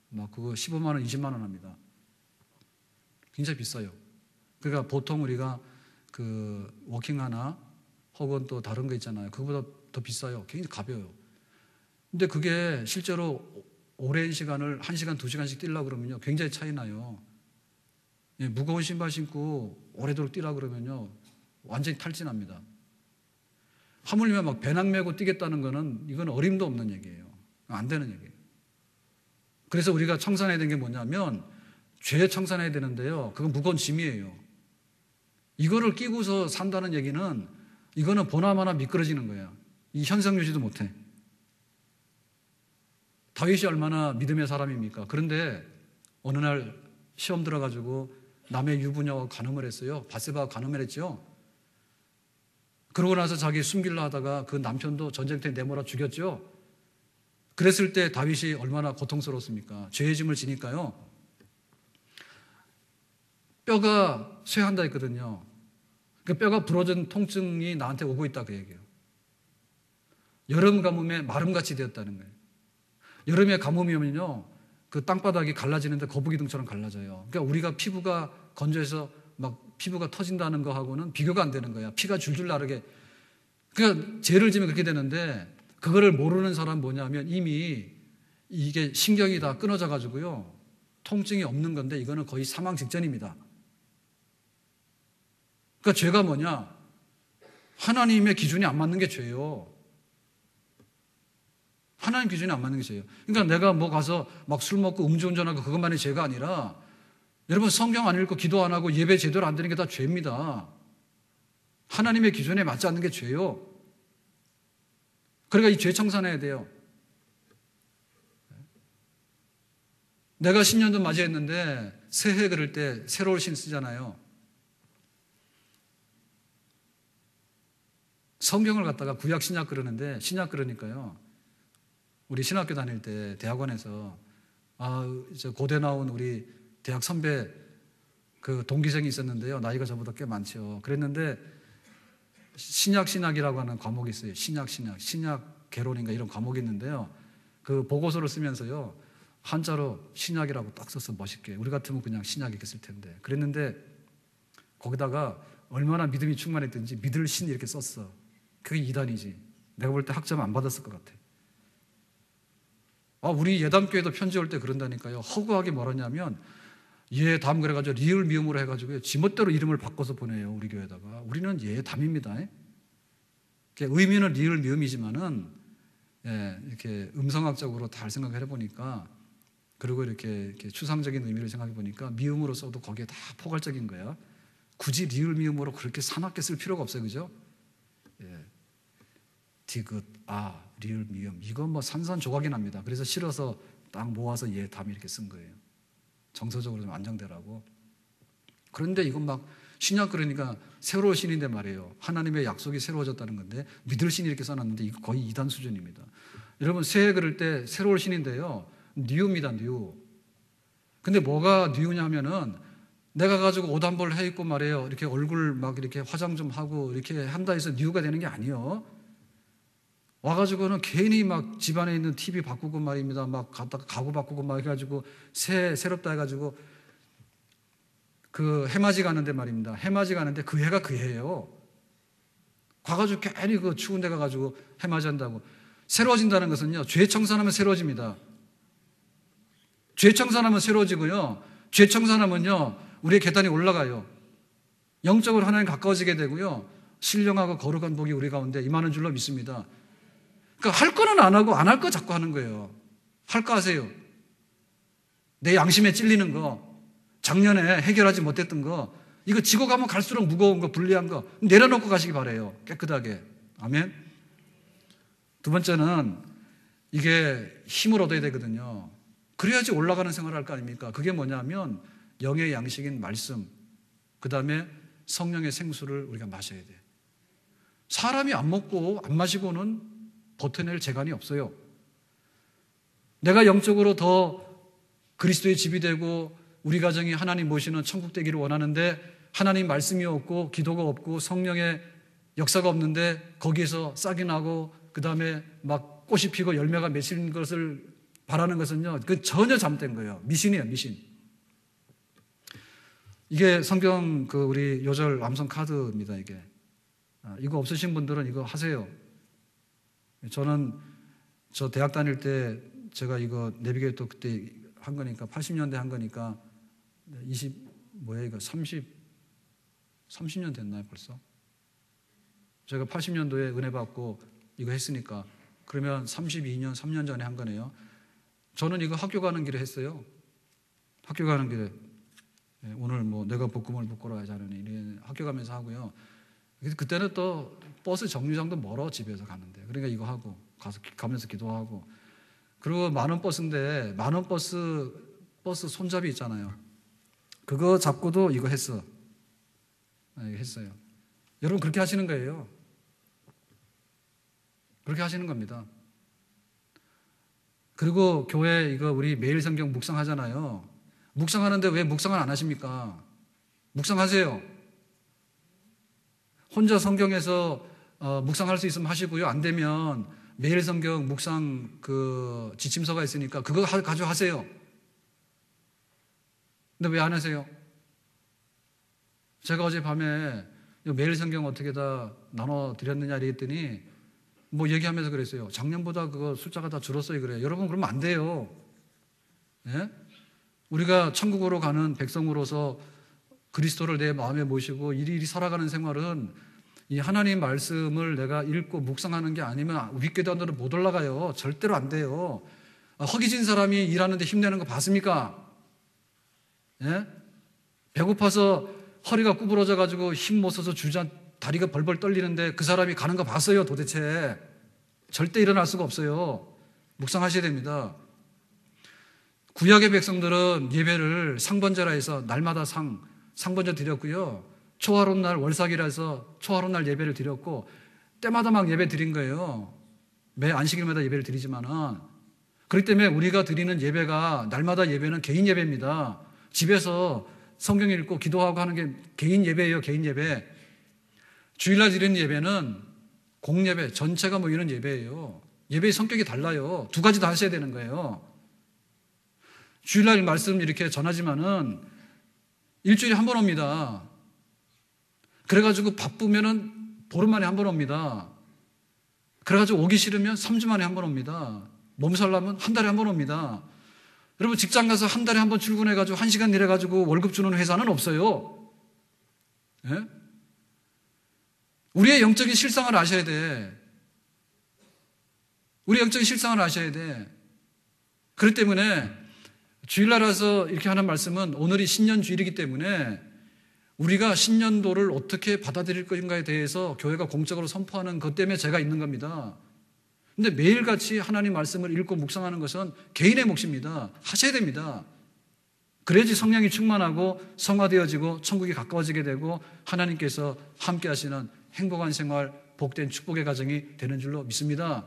막 그거 15만 원, 20만 원 합니다. 굉장히 비싸요. 그러니까 보통 우리가 그 워킹하나 혹은 또 다른 거 있잖아요. 그거보다 더 비싸요. 굉장히 가벼워요. 근데 그게 실제로 오랜 시간을 1시간, 2시간씩 뛰려고 그러면요. 굉장히 차이 나요. 예, 무거운 신발 신고 오래도록 뛰라 그러면요. 완전히 탈진합니다. 하물며 막 배낭 메고 뛰겠다는 거는 이건 어림도 없는 얘기예요. 안 되는 얘기예요. 그래서 우리가 청산해야 되는 게 뭐냐면 죄 청산해야 되는데요. 그건 무거운 짐이에요. 이거를 끼고서 산다는 얘기는 이거는 보나마나 미끄러지는 거야. 이 현상 유지도 못해. 다윗이 얼마나 믿음의 사람입니까? 그런데 어느 날 시험 들어가지고 남의 유부녀와 간음을 했어요. 밧세바가 간음을 했죠. 그러고 나서 자기 숨기려 하다가 그 남편도 전쟁터에 내몰아 죽였죠. 그랬을 때 다윗이 얼마나 고통스러웠습니까? 죄의 짐을 지니까요. 뼈가 쇠한다 했거든요. 그 뼈가 부러진 통증이 나한테 오고 있다 그 얘기예요. 여름 가뭄에 마름같이 되었다는 거예요. 여름에 가뭄이 오면요, 그 땅바닥이 갈라지는데 거북이등처럼 갈라져요. 그러니까 우리가 피부가 건조해서 막 피부가 터진다는 거하고는 비교가 안 되는 거야. 피가 줄줄 나르게. 그러니까 죄를 지면 그렇게 되는데 그거를 모르는 사람 뭐냐면 이미 이게 신경이 다 끊어져 가지고요, 통증이 없는 건데 이거는 거의 사망 직전입니다. 그러니까 죄가 뭐냐? 하나님의 기준이 안 맞는 게 죄예요. 하나님 기준이 안 맞는 게 죄예요. 그러니까 내가 뭐 가서 막 술 먹고 음주운전하고 그것만이 죄가 아니라, 여러분 성경 안 읽고 기도 안 하고 예배 제대로 안 드리는 게 다 죄입니다. 하나님의 기준에 맞지 않는 게 죄예요. 그러니까 이 죄 청산해야 돼요. 내가 신년도 맞이했는데 새해 그럴 때 새로운 신 쓰잖아요. 성경을 갖다가 구약 신약 그러는데, 신약 그러니까요, 우리 신학교 다닐 때 대학원에서 이제 고대 나온 우리 대학 선배 그 동기생이 있었는데요. 나이가 저보다 꽤 많죠. 그랬는데 신약이라고 하는 과목이 있어요. 신약 개론인가 이런 과목이 있는데요. 그 보고서를 쓰면서요, 한자로 신약이라고 딱 써서 멋있게, 우리 같으면 그냥 신약 이렇게 쓸 텐데, 그랬는데 거기다가 얼마나 믿음이 충만했든지 믿을 신 이렇게 썼어. 그게 이단이지. 내가 볼 때 학점 안 받았을 것 같아. 우리 예담교회도 편지 올 때 그런다니까요. 허구하게 뭐라냐면 예담 그래가지고 리을 미음으로 해가지고 지멋대로 이름을 바꿔서 보내요. 우리 교회에다가. 우리는 예담입니다. 의미는 리을 미음이지만은 이렇게 음성학적으로 다 생각해 보니까, 그리고 이렇게 추상적인 의미를 생각해 보니까 미음으로 써도 거기에 다 포괄적인 거야. 굳이 리을 미음으로 그렇게 사납게 쓸 필요가 없어요, 그죠? 디귿, 리을 미음, 이건 뭐 산산조각이 납니다. 그래서 실어서 딱 모아서 예담 이렇게 쓴 거예요. 정서적으로 좀 안정되라고. 그런데 이건 막 신약 그러니까 새로운 신인데 말이에요. 하나님의 약속이 새로워졌다는 건데 믿을 신이 이렇게 써놨는데 이거 거의 이단 수준입니다. 여러분 새해 그럴 때 새로운 신인데요, 뉴입니다. 뉴. 근데 뭐가 뉴냐 하면은 내가 가지고 옷 한 벌 해 입고 말이에요, 이렇게 얼굴 막 이렇게 화장 좀 하고 이렇게 한다 해서 뉴가 되는 게 아니에요. 와가지고는 괜히 막 집안에 있는 TV 바꾸고 말입니다. 막 갖다가 가구 바꾸고 막 해가지고 새롭다 해가지고 그 해맞이 가는데 말입니다. 해맞이 가는데 그 해가 그 해예요. 가가지고 괜히 그 추운 데 가가지고 해맞이 한다고. 새로워진다는 것은요, 죄 청산하면 새로워집니다. 죄 청산하면 새로워지고요, 죄 청산하면요 우리의 계단이 올라가요. 영적으로 하나님 가까워지게 되고요, 신령하고 거룩한 복이 우리 가운데 임하는 줄로 믿습니다. 그러니까 할 거는 안 하고 안 할 거 자꾸 하는 거예요. 할 거 하세요. 내 양심에 찔리는 거, 작년에 해결하지 못했던 거, 이거 지고 가면 갈수록 무거운 거, 불리한 거 내려놓고 가시기 바라요. 깨끗하게. 아멘. 두 번째는 이게 힘을 얻어야 되거든요. 그래야지 올라가는 생활을 할 거 아닙니까? 그게 뭐냐면 영의 양식인 말씀, 그 다음에 성령의 생수를 우리가 마셔야 돼. 사람이 안 먹고 안 마시고는 버텨낼 재간이 없어요. 내가 영적으로 더 그리스도의 집이 되고 우리 가정이 하나님 모시는 천국 되기를 원하는데 하나님 말씀이 없고 기도가 없고 성령의 역사가 없는데 거기에서 싹이 나고 그 다음에 막 꽃이 피고 열매가 맺히는 것을 바라는 것은요, 그 전혀 잘못된 거예요. 미신이에요, 미신. 이게 성경 그 우리 요절 암송 카드입니다. 이게 이거 없으신 분들은 이거 하세요. 저는 저 대학 다닐 때 제가 이거 내비게이터 또 그때 한 거니까 80년대 한 거니까 30년 됐나요 벌써? 제가 80년도에 은혜 받고 이거 했으니까 그러면 32년 3년 전에 한 거네요. 저는 이거 학교 가는 길에 했어요. 학교 가는 길에 오늘 뭐 내가 볶음을 볶으러 하자느니 학교 가면서 하고요. 그때는 또 버스 정류장도 멀어, 집에서 가는데. 그러니까 이거 하고 가면서 기도하고. 그리고 만원 버스인데 만원 버스 손잡이 있잖아요. 그거 잡고도 이거 했어요. 여러분 그렇게 하시는 거예요. 그렇게 하시는 겁니다. 그리고 교회 이거 우리 매일 성경 묵상하잖아요. 묵상하는데 왜 묵상을 안 하십니까? 묵상하세요. 혼자 성경에서 묵상할 수 있으면 하시고요. 안 되면 매일 성경 묵상 그 지침서가 있으니까 그거 가져가세요. 근데 왜 안 하세요? 제가 어젯밤에 매일 성경 어떻게 다 나눠드렸느냐 이랬더니 뭐 얘기하면서 그랬어요. 작년보다 그거 숫자가 다 줄었어요. 그래요. 여러분 그러면 안 돼요. 예? 우리가 천국으로 가는 백성으로서 그리스도를 내 마음에 모시고 이리이리 살아가는 생활은 이 하나님 말씀을 내가 읽고 묵상하는 게 아니면 윗계단으로 못 올라가요. 절대로 안 돼요. 허기진 사람이 일하는데 힘내는 거 봤습니까? 예? 배고파서 허리가 구부러져 가지고 힘 못 써서 다리가 벌벌 떨리는데 그 사람이 가는 거 봤어요, 도대체. 절대 일어날 수가 없어요. 묵상하셔야 됩니다. 구약의 백성들은 예배를 상번제라 해서 날마다 상번제 드렸고요. 초하룻 날 월삭이라 해서 초하룻 날 예배를 드렸고 때마다 막 예배 드린 거예요. 매 안식일마다 예배를 드리지만은 그렇기 때문에 우리가 드리는 예배가 날마다 예배는 개인 예배입니다. 집에서 성경 읽고 기도하고 하는 게 개인 예배예요. 개인 예배. 주일날 드리는 예배는 공예배, 전체가 모이는 예배예요. 예배의 성격이 달라요. 두 가지 다 하셔야 되는 거예요. 주일날 말씀 이렇게 전하지만은 일주일에 한 번 옵니다. 그래가지고 바쁘면은 보름 만에 한 번 옵니다. 그래가지고 오기 싫으면 3주 만에 한 번 옵니다. 몸살나면 한 달에 한 번 옵니다. 여러분 직장 가서 한 달에 한 번 출근해가지고 1시간 일해가지고 월급 주는 회사는 없어요. 예? 우리의 영적인 실상을 아셔야 돼. 우리의 영적인 실상을 아셔야 돼. 그렇기 때문에 주일날 와서 이렇게 하는 말씀은 오늘이 신년주일이기 때문에 우리가 신년도를 어떻게 받아들일 것인가에 대해서 교회가 공적으로 선포하는 것 때문에 제가 있는 겁니다. 근데 매일같이 하나님 말씀을 읽고 묵상하는 것은 개인의 몫입니다. 하셔야 됩니다. 그래야지 성령이 충만하고 성화되어지고 천국이 가까워지게 되고 하나님께서 함께 하시는 행복한 생활, 복된 축복의 가정이 되는 줄로 믿습니다.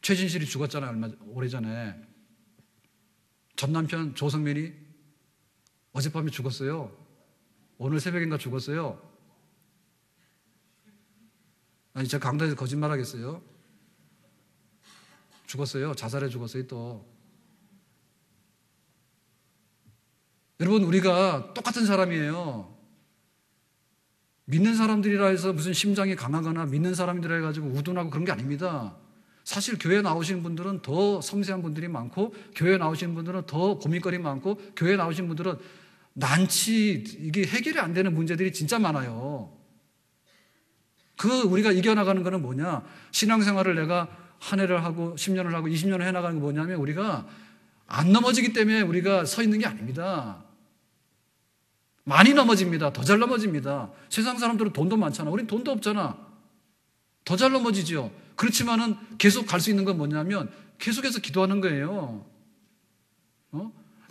최진실이 죽었잖아요. 오래전에. 전 남편 조성민이 어젯밤에 죽었어요. 오늘 새벽인가 죽었어요. 아니, 제가 강단에서 거짓말 하겠어요? 죽었어요. 자살해 죽었어요, 또. 여러분, 우리가 똑같은 사람이에요. 믿는 사람들이라 해서 무슨 심장이 강하거나 믿는 사람들이라 해가지고 우둔하고 그런 게 아닙니다. 사실 교회에 나오시는 분들은 더 섬세한 분들이 많고 교회에 나오시는 분들은 더 고민거리 많고 교회에 나오시는 분들은 이게 해결이 안 되는 문제들이 진짜 많아요. 우리가 이겨나가는 거는 뭐냐? 신앙생활을 내가 한 해를 하고 10년을 하고 20년을 해나가는 게 뭐냐면 우리가 안 넘어지기 때문에 우리가 서 있는 게 아닙니다. 많이 넘어집니다. 더 잘 넘어집니다. 세상 사람들은 돈도 많잖아. 우린 돈도 없잖아. 더 잘 넘어지죠. 그렇지만은 계속 갈 수 있는 건 뭐냐면 계속해서 기도하는 거예요.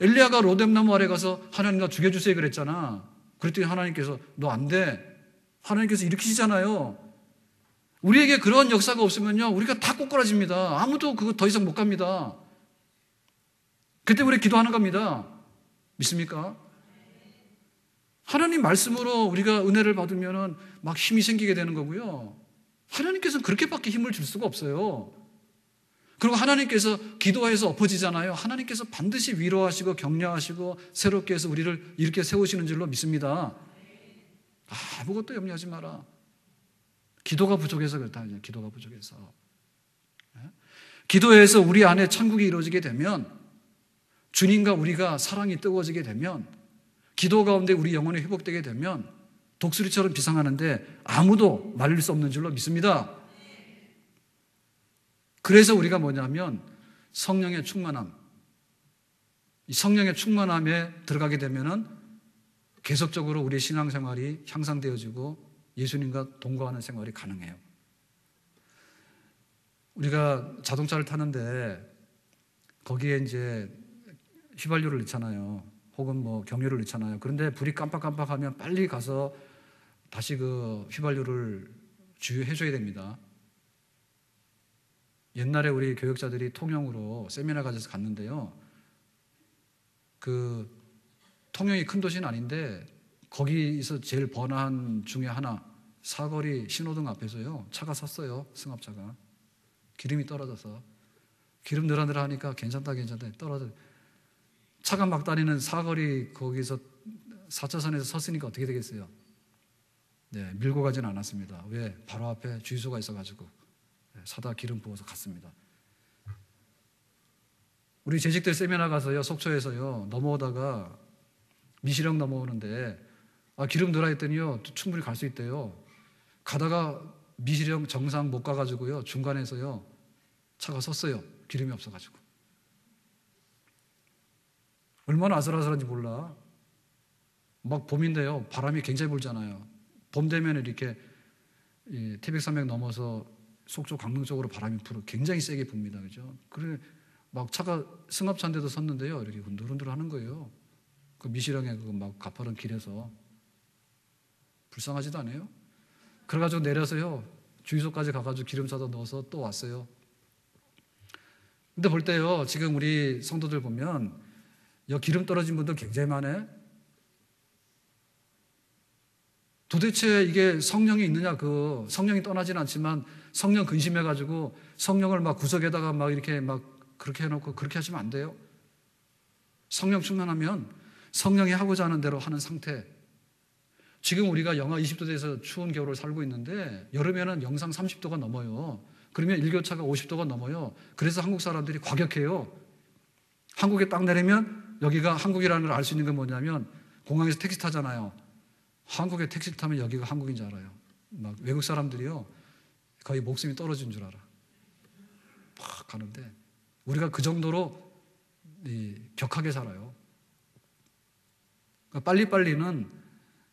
엘리야가 로뎀나무 아래 가서 하나님 나 죽여주세요 그랬잖아. 그랬더니 하나님께서 너 안 돼. 하나님께서 일으키시잖아요. 우리에게 그런 역사가 없으면요 우리가 다 꼬꾸라집니다. 아무도 그거 더 이상 못 갑니다. 그때 우리 기도하는 겁니다. 믿습니까? 하나님 말씀으로 우리가 은혜를 받으면은 막 힘이 생기게 되는 거고요. 하나님께서는 그렇게밖에 힘을 줄 수가 없어요. 그리고 하나님께서 기도해서 엎어지잖아요. 하나님께서 반드시 위로하시고 격려하시고 새롭게 해서 우리를 이렇게 세우시는 줄로 믿습니다. 아무것도 염려하지 마라. 기도가 부족해서 그렇다. 기도가 부족해서. 기도해서 우리 안에 천국이 이루어지게 되면 주님과 우리가 사랑이 뜨거워지게 되면 기도 가운데 우리 영혼이 회복되게 되면 독수리처럼 비상하는데 아무도 말릴 수 없는 줄로 믿습니다. 그래서 우리가 뭐냐면 성령의 충만함, 이 성령의 충만함에 들어가게 되면은 계속적으로 우리의 신앙생활이 향상되어지고 예수님과 동거하는 생활이 가능해요. 우리가 자동차를 타는데 거기에 이제 휘발유를 넣잖아요. 혹은 뭐 경유를 넣잖아요. 그런데 불이 깜빡깜빡하면 빨리 가서 다시 그 휘발유를 주유해줘야 됩니다. 옛날에 우리 교역자들이 통영으로 세미나 가져서 갔는데요. 그 통영이 큰 도시는 아닌데 거기서 제일 번화한 중에 하나, 사거리 신호등 앞에서요 차가 섰어요. 승합차가 기름이 떨어져서 기름 늘어늘어 하니까 괜찮다 떨어져. 차가 막 다니는 사거리 거기서 4차선에서 섰으니까 어떻게 되겠어요? 네, 밀고 가지는 않았습니다. 왜? 바로 앞에 주유소가 있어가지고 사다 기름 부어서 갔습니다. 우리 재직들 세미나 가서요 속초에서요 넘어오다가 미시령 넘어오는데 기름 넣으라 했더니요 충분히 갈 수 있대요. 가다가 미시령 정상 못 가가지고요 중간에서요 차가 섰어요. 기름이 없어가지고. 얼마나 아슬아슬한지 몰라. 막 봄인데요 바람이 굉장히 불잖아요. 봄 되면 이렇게 태백산맥 넘어서 속초 강릉 쪽으로 바람이 굉장히 세게 붑니다. 그죠? 그래 막 차가 승합차인데도 섰는데요 이렇게 흔들흔들 하는 거예요. 그 미시령의 그 막 가파른 길에서. 불쌍하지도 않아요? 그래가지고 내려서요 주유소까지 가가지고 기름 사다 넣어서 또 왔어요. 근데 볼 때요 지금 우리 성도들 보면 기름 떨어진 분들 굉장히 많아요. 도대체 이게 성령이 있느냐, 성령이 떠나진 않지만 성령 근심해가지고 성령을 막 구석에다가 막 이렇게 막 그렇게 해놓고 그렇게 하시면 안 돼요. 성령 충만하면 성령이 하고자 하는 대로 하는 상태. 지금 우리가 영하 20도대에서 추운 겨울을 살고 있는데 여름에는 영상 30도가 넘어요. 그러면 일교차가 50도가 넘어요. 그래서 한국 사람들이 과격해요. 한국에 딱 내리면 여기가 한국이라는 걸 알 수 있는 건 뭐냐면 공항에서 택시 타잖아요. 한국에 택시를 타면 여기가 한국인 줄 알아요. 막 외국 사람들이요 거의 목숨이 떨어진 줄 알아. 막 가는데 우리가 그 정도로 격하게 살아요. 그러니까 빨리빨리는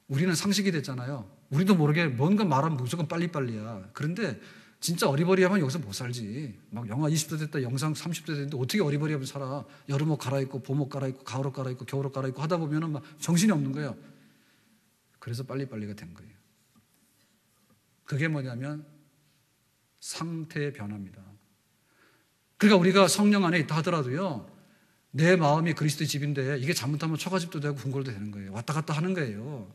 우리는 상식이 됐잖아요. 우리도 모르게 뭔가 말하면 무조건 빨리빨리야. 그런데 진짜 어리버리하면 여기서 못 살지. 막 영하 20도 됐다 영상 30도 됐는데 어떻게 어리버리하면 살아. 여름옷 갈아입고 봄옷 갈아입고 가을옷 갈아입고 겨울옷 갈아입고 하다 보면 막 정신이 없는 거예요. 그래서 빨리빨리가 된 거예요. 그게 뭐냐면 상태의 변화입니다. 그러니까 우리가 성령 안에 있다 하더라도요 내 마음이 그리스도의 집인데 이게 잘못하면 처가집도 되고 궁궐도 되는 거예요. 왔다 갔다 하는 거예요.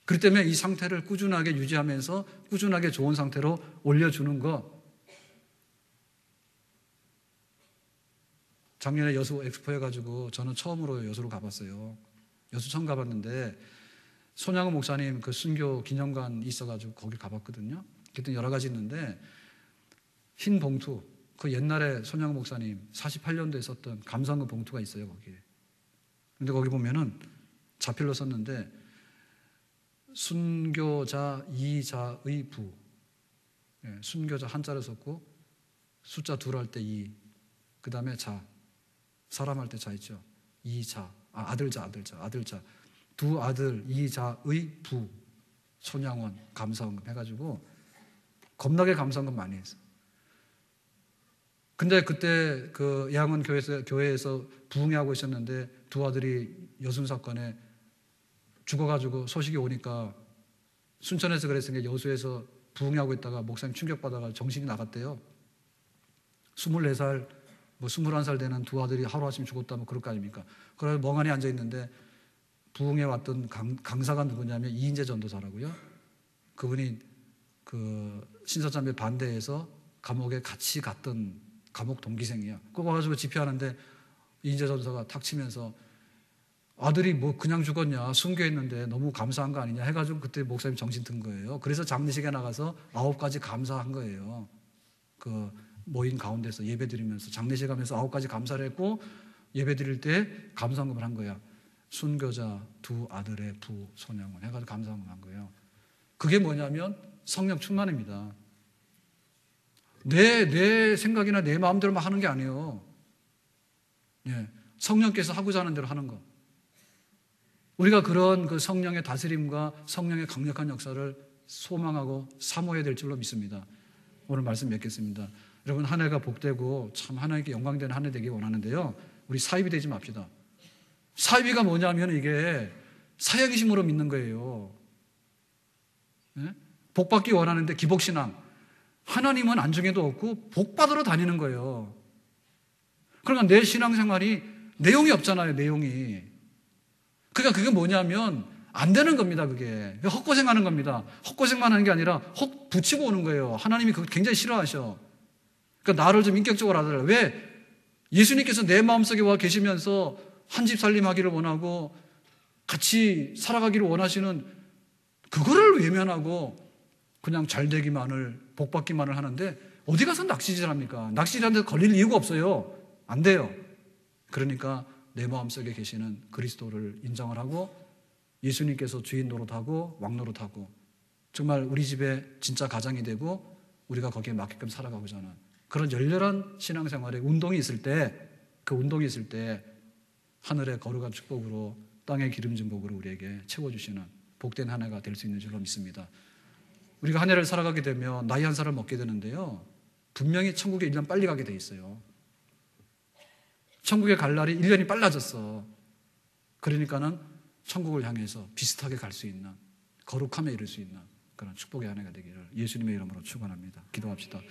그렇기 때문에 이 상태를 꾸준하게 유지하면서 꾸준하게 좋은 상태로 올려주는 거. 작년에 여수 엑스포 해가지고 저는 처음으로 여수로 가봤어요. 여수 처음 가봤는데 손양호 목사님 그 순교 기념관 있어가지고 거기 가봤거든요. 그때 여러 가지 있는데 흰 봉투, 그 옛날에 손양호 목사님 48년도에 썼던 감사한 봉투가 있어요 거기에. 근데 거기 보면은 자필로 썼는데 순교자 이자의 부, 순교자 한자로 썼고 숫자 둘 할 때 이, 그 다음에 자, 사람 할 때 자 있죠. 이자, 아들자 두 아들 이자의 부 손양원 감사원금 해가지고 겁나게 감사원금 많이 했어. 근데 그때 그 양원 교회에서 부흥회하고 있었는데 두 아들이 여순 사건에 죽어가지고 소식이 오니까 순천에서 그랬으니까 여수에서 부흥회하고 있다가 목사님 충격받아가 정신이 나갔대요. 24살 뭐 21살 되는 두 아들이 하루아침 죽었다 뭐 그럴 거 아닙니까? 그래서 멍하니 앉아있는데 부흥에 왔던 강사가 누구냐면 이인재 전도사라고요. 그분이 그 신사참배 반대해서 감옥에 같이 갔던 감옥 동기생이야. 그거 와가지고 집회하는데 이인재 전도사가 탁 치면서 아들이 뭐 그냥 죽었냐, 순교했는데 너무 감사한 거 아니냐 해가지고 그때 목사님 정신 든 거예요. 그래서 장례식에 나가서 9가지 감사한 거예요. 그 모인 가운데서 예배 드리면서 장례식 하면서 9가지 감사를 했고 예배 드릴 때 감사한금을 한 거야. 순교자 두 아들의 부 손양원 해가지고 감사한금 한 거예요. 그게 뭐냐면 성령 충만입니다. 내 생각이나 내 마음대로만 하는 게 아니에요. 예, 성령께서 하고자 하는 대로 하는 거. 우리가 그런 그 성령의 다스림과 성령의 강력한 역사를 소망하고 사모해야 될 줄로 믿습니다. 오늘 말씀 맺겠습니다. 여러분, 한 해가 복되고 참 하나님께 영광되는 한 해 되길 원하는데요, 우리 사입이 되지 맙시다. 사입이가 뭐냐면 이게 사역이심으로 믿는 거예요. 예? 복 받기 원하는데 기복신앙. 하나님은 안중에도 없고 복 받으러 다니는 거예요. 그러니까 내 신앙생활이 내용이 없잖아요. 내용이. 그러니까 그게 뭐냐면 안 되는 겁니다. 그게 헛고생하는 겁니다. 헛고생만 하는 게 아니라 헛 붙이고 오는 거예요. 하나님이 그거 굉장히 싫어하셔. 그러니까 나를 좀 인격적으로 하더라. 왜? 예수님께서 내 마음속에 와 계시면서 한 집 살림하기를 원하고 같이 살아가기를 원하시는 그거를 외면하고 그냥 잘되기만을, 복받기만을 하는데 어디 가서 낚시질합니까? 낚시질하는데 걸릴 이유가 없어요. 안 돼요. 그러니까 내 마음속에 계시는 그리스도를 인정을 하고 예수님께서 주인 노릇하고 왕 노릇하고 정말 우리 집에 진짜 가장이 되고 우리가 거기에 맞게끔 살아가고자 하는 그런 열렬한 신앙생활에 운동이 있을 때, 그 운동이 있을 때 하늘의 거룩한 축복으로 땅의 기름진 복으로 우리에게 채워주시는 복된 한 해가 될 수 있는 줄로 믿습니다. 우리가 한 해를 살아가게 되면 나이 한 살을 먹게 되는데요, 분명히 천국에 1년 빨리 가게 돼 있어요. 천국에 갈 날이 1년이 빨라졌어. 그러니까는 천국을 향해서 비슷하게 갈 수 있는, 거룩함에 이를 수 있는 그런 축복의 한 해가 되기를 예수님의 이름으로 축원합니다. 기도합시다.